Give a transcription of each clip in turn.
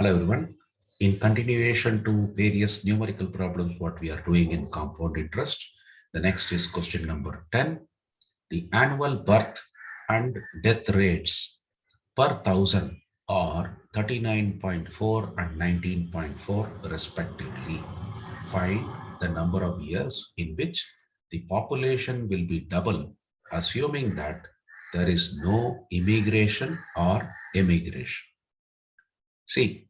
Hello everyone. In continuation to various numerical problems what we are doing in compound interest, the next is question number 10. The annual birth and death rates per thousand are 39.4 and 19.4 respectively. Find the number of years in which the population will be double, assuming that there is no immigration or emigration. See,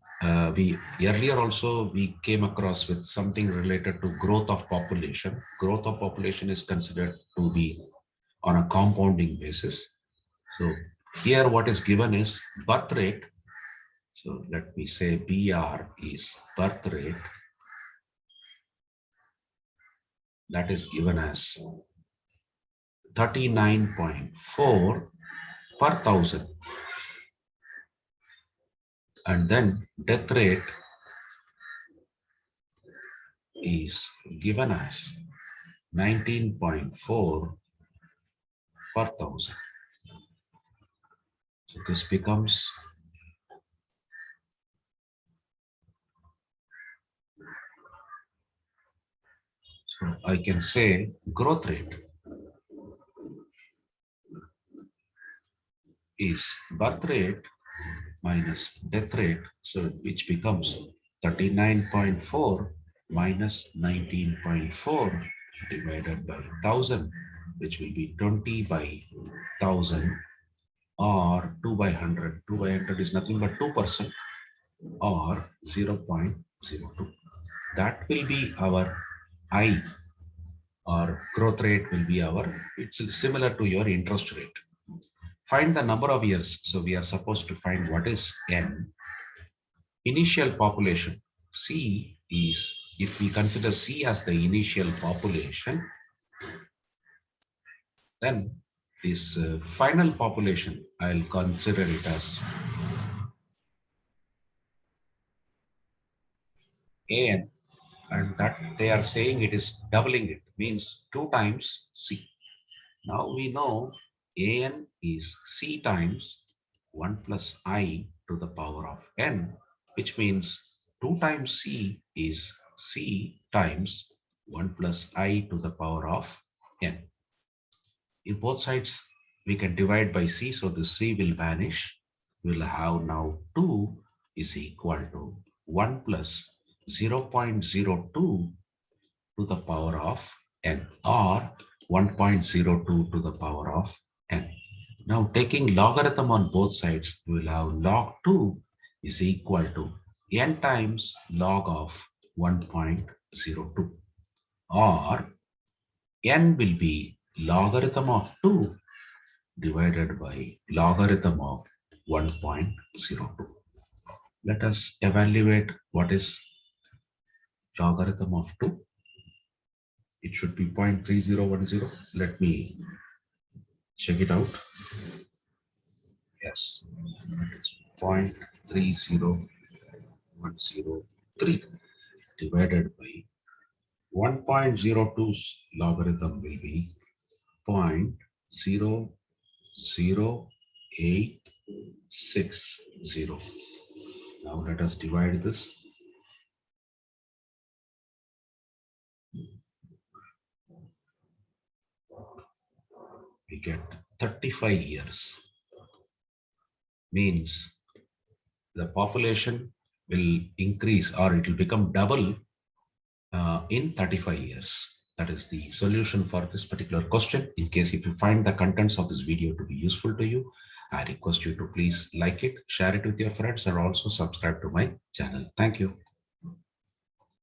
we earlier also we came across with something related to growth of population. Growth of population is considered to be on a compounding basis. So here what is given is birth rate. So let me say BR is birth rate. That is given as 39.4 per thousand. And then death rate is given as 19.4 per thousand. So this becomes so I can say growth rate is birth rate minus death rate, so which becomes 39.4 minus 19.4 divided by 1000, which will be 20 by 1000 or 2 by 100. 2 by 100 is nothing but 2% or 0.02. That will be our I, or growth rate will be our, it's similar to your interest rate. Find the number of years. So we are supposed to find what is N. Initial population. C is, if we consider C as the initial population, then this final population, I'll consider it as AN, and that they are saying it is doubling it, means 2 times C. Now we know AN is C times 1 plus I to the power of N, which means 2 times C is C times 1 plus I to the power of N. In both sides, we can divide by C, so the C will vanish. We'll have now 2 is equal to 1 plus 0.02 to the power of N, or 1.02 to the power of N. Now taking logarithm on both sides, we will have log 2 is equal to N times log of 1.02, or N will be logarithm of 2 divided by logarithm of 1.02. Let us evaluate what is logarithm of 2. It should be 0.3010. Let me check it out. Yes, it is 0.30103 divided by 1.02's logarithm will be 0.00860. Now let us divide this. We get 35 years. Means the population will increase, or it will become double in 35 years. That is the solution for this particular question. In case if you find the contents of this video to be useful to you, I request you to please like it, share it with your friends, and also subscribe to my channel. Thank you.